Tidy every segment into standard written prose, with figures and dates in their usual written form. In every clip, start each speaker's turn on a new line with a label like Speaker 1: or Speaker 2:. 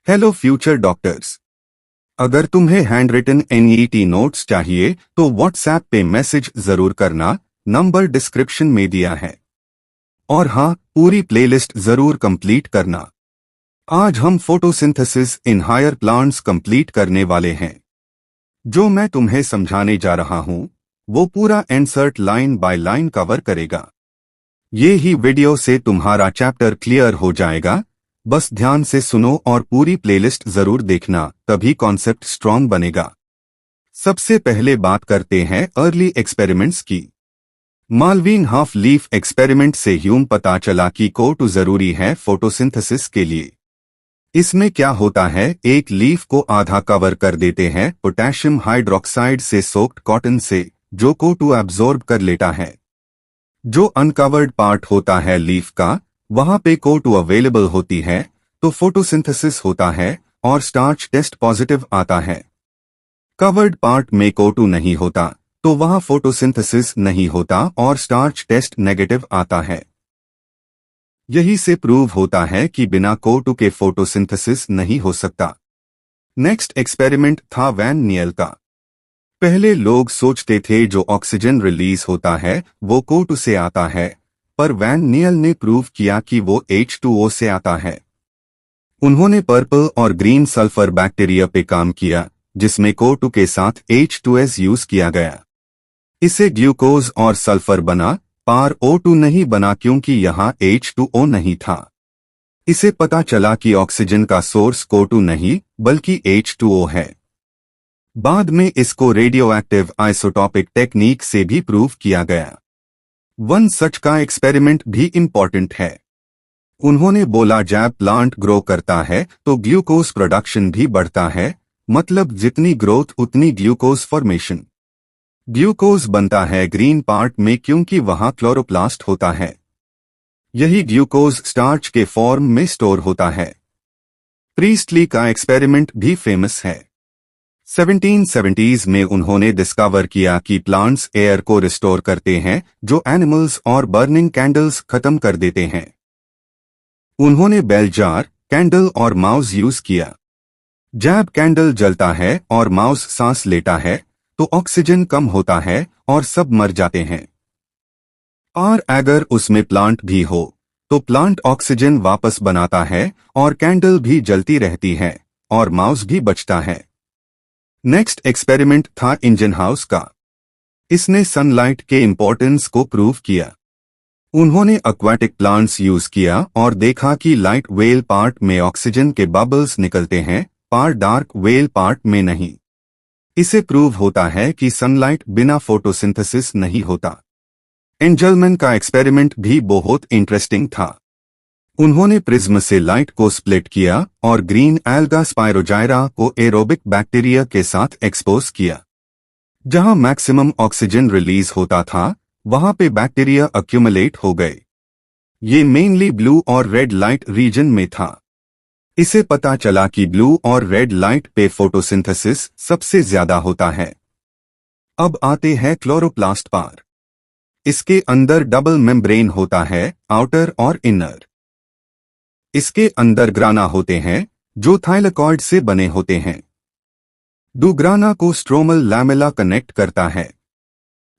Speaker 1: Hello future doctors. अगर तुम्हें hand written NET notes चाहिए तो व्हाट्सएप पे मैसेज जरूर करना, नंबर डिस्क्रिप्शन में दिया है। और हाँ, पूरी प्लेलिस्ट जरूर कंप्लीट करना। आज हम photosynthesis in higher plants complete करने वाले हैं। जो मैं तुम्हें समझाने जा रहा हूँ वो पूरा insert line by line cover करेगा। ये ही वीडियो से तुम्हारा चैप्टर क्लियर हो जाएगा। बस ध्यान से सुनो और पूरी प्लेलिस्ट जरूर देखना, तभी कॉन्सेप्ट स्ट्रॉन्ग बनेगा। सबसे पहले बात करते हैं अर्ली एक्सपेरिमेंट्स की। मालवीन हाफ लीफ एक्सपेरिमेंट से ह्यूम पता चला कि CO2 जरूरी है फोटोसिंथेसिस के लिए। इसमें क्या होता है, एक लीफ को आधा कवर कर देते हैं पोटेशियम हाइड्रोक्साइड से सोक्ड कॉटन से, जो CO2 एब्जॉर्ब कर लेता है। जो अनकवर्ड पार्ट होता है लीफ का, वहां पे CO2 अवेलेबल होती है, तो फोटोसिंथेसिस होता है और स्टार्च टेस्ट पॉजिटिव आता है। कवर्ड पार्ट में CO2 नहीं होता तो वहां फोटोसिंथेसिस नहीं होता और स्टार्च टेस्ट नेगेटिव आता है। यही से प्रूव होता है कि बिना CO2 के फोटोसिंथेसिस नहीं हो सकता। नेक्स्ट एक्सपेरिमेंट था वैन नियल का। पहले लोग सोचते थे जो ऑक्सीजन रिलीज होता है वो CO2 से आता है, पर वैन नियल ने प्रूव किया कि वो H2O से आता है। उन्होंने पर्पल और ग्रीन सल्फर बैक्टीरिया पे काम किया, जिसमें CO2 के साथ H2S यूज किया गया। इसे ग्लूकोज और सल्फर बना, पार O2 नहीं बना क्योंकि यहाँ H2O नहीं था। इसे पता चला कि ऑक्सीजन का सोर्स CO2 नहीं बल्कि H2O है। बाद में इसको रेडियो एक्टिव आइसोटॉपिक टेक्निक से भी प्रूव किया गया। वन सच का एक्सपेरिमेंट भी इम्पॉर्टेंट है। उन्होंने बोला जब प्लांट ग्रो करता है तो ग्लूकोज प्रोडक्शन भी बढ़ता है, मतलब जितनी ग्रोथ उतनी ग्लूकोज फॉर्मेशन। ग्लूकोज बनता है ग्रीन पार्ट में क्योंकि वहां क्लोरोप्लास्ट होता है। यही ग्लूकोज स्टार्च के फॉर्म में स्टोर होता है। प्रीस्टली का एक्सपेरिमेंट भी फेमस है। 1770s में उन्होंने डिस्कवर किया कि प्लांट्स एयर को रिस्टोर करते हैं जो एनिमल्स और बर्निंग कैंडल्स खत्म कर देते हैं। उन्होंने बेल जार, कैंडल और माउस यूज किया। जब कैंडल जलता है और माउस सांस लेता है तो ऑक्सीजन कम होता है और सब मर जाते हैं। और अगर उसमें प्लांट भी हो तो प्लांट ऑक्सीजन वापस बनाता है और कैंडल भी जलती रहती है और माउस भी बचता है। नेक्स्ट एक्सपेरिमेंट था इंजन हाउस का। इसने सनलाइट के इंपॉर्टेंस को प्रूव किया। उन्होंने एक्वाटिक प्लांट्स यूज किया और देखा कि लाइट वेल पार्ट में ऑक्सीजन के बबल्स निकलते हैं, पार डार्क वेल पार्ट में नहीं। इसे प्रूव होता है कि सनलाइट बिना फोटोसिंथेसिस नहीं होता। एंजलमैन का एक्सपेरिमेंट भी बहुत इंटरेस्टिंग था। उन्होंने प्रिज्म से लाइट को स्प्लिट किया और ग्रीन एल्गा स्पायरोजाइरा को एरोबिक बैक्टीरिया के साथ एक्सपोज किया। जहां मैक्सिमम ऑक्सीजन रिलीज होता था वहां पे बैक्टीरिया अक्यूमुलेट हो गए। ये मेनली ब्लू और रेड लाइट रीजन में था। इसे पता चला कि ब्लू और रेड लाइट पे फोटोसिंथेसिस सबसे ज्यादा होता है। अब आते हैं क्लोरोप्लास्ट पार। इसके अंदर डबल मेम्ब्रेन होता है, आउटर और इनर। इसके अंदर ग्राना होते हैं जो थाइलेकॉइड से बने होते हैं। डूग्राना को स्ट्रोमल लैमेला कनेक्ट करता है।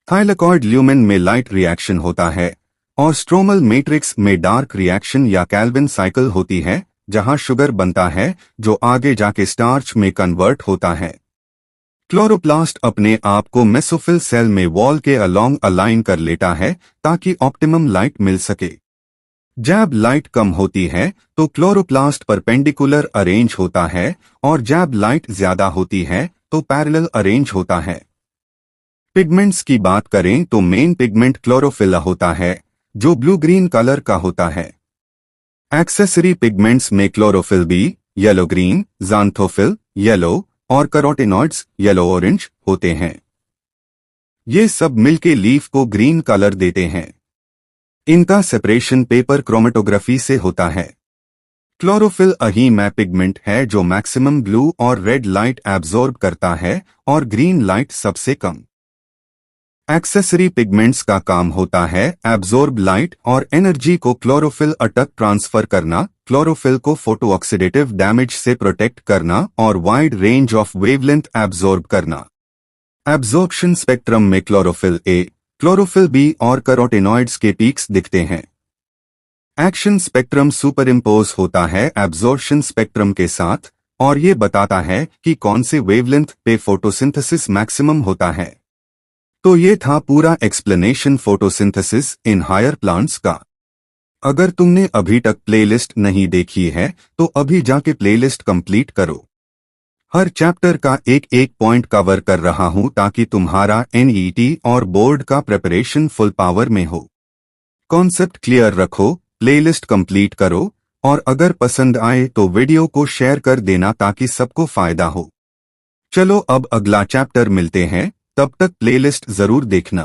Speaker 1: थाइलेकॉइड ल्यूमेन में लाइट रिएक्शन होता है और स्ट्रोमल मैट्रिक्स में डार्क रिएक्शन या कैल्विन साइकिल होती है, जहां शुगर बनता है जो आगे जाके स्टार्च में कन्वर्ट होता है। क्लोरोप्लास्ट अपने आप को मेसोफिल सेल में वॉल के अलोंग अलाइन कर लेता है ताकि ऑप्टिमम लाइट मिल सके। जब लाइट कम होती है तो क्लोरोप्लास्ट परपेंडिकुलर अरेंज होता है और जब लाइट ज्यादा होती है तो पैरेलल अरेंज होता है। पिगमेंट्स की बात करें तो मेन पिगमेंट क्लोरोफिल होता है जो ब्लू ग्रीन कलर का होता है। एक्सेसरी पिगमेंट्स में chlorophyll B yellow green, xanthophyll yellow और कैरोटिनॉइड्स येलो ऑरेंज होते हैं। ये सब मिलके लीफ को ग्रीन कलर देते हैं। इनका सेपरेशन पेपर क्रोमेटोग्राफी से होता है। क्लोरोफिल अही में पिगमेंट है जो मैक्सिमम ब्लू और रेड लाइट एब्जॉर्ब करता है और ग्रीन लाइट सबसे कम। एक्सेसरी पिगमेंट्स का काम होता है एब्जॉर्ब लाइट और एनर्जी को क्लोरोफिल अटक ट्रांसफर करना, क्लोरोफिल को फोटोऑक्सीडेटिव डैमेज से प्रोटेक्ट करना और wide range of wavelength absorb करना। एब्जॉर्प्शन स्पेक्ट्रम में क्लोरोफिल ए, क्लोरोफिल बी और कैरोटेनॉइड्स के पीक्स दिखते हैं। एक्शन स्पेक्ट्रम सुपर इम्पोज होता है एब्जॉर्प्शन स्पेक्ट्रम के साथ और ये बताता है कि कौन से वेवलेंथ पे फोटोसिंथेसिस मैक्सिमम होता है। तो ये था पूरा explanation photosynthesis in higher plants का। अगर तुमने अभी तक प्लेलिस्ट नहीं देखी है तो अभी जाके प्लेलिस्ट कंप्लीट करो। हर चैप्टर का एक एक पॉइंट कवर कर रहा हूं ताकि तुम्हारा एनईटी और बोर्ड का प्रिपरेशन फुल पावर में हो। कॉन्सेप्ट क्लियर रखो, प्लेलिस्ट कंप्लीट करो और अगर पसंद आए तो वीडियो को शेयर कर देना ताकि सबको फायदा हो। चलो अब अगला चैप्टर मिलते हैं, तब तक प्लेलिस्ट जरूर देखना।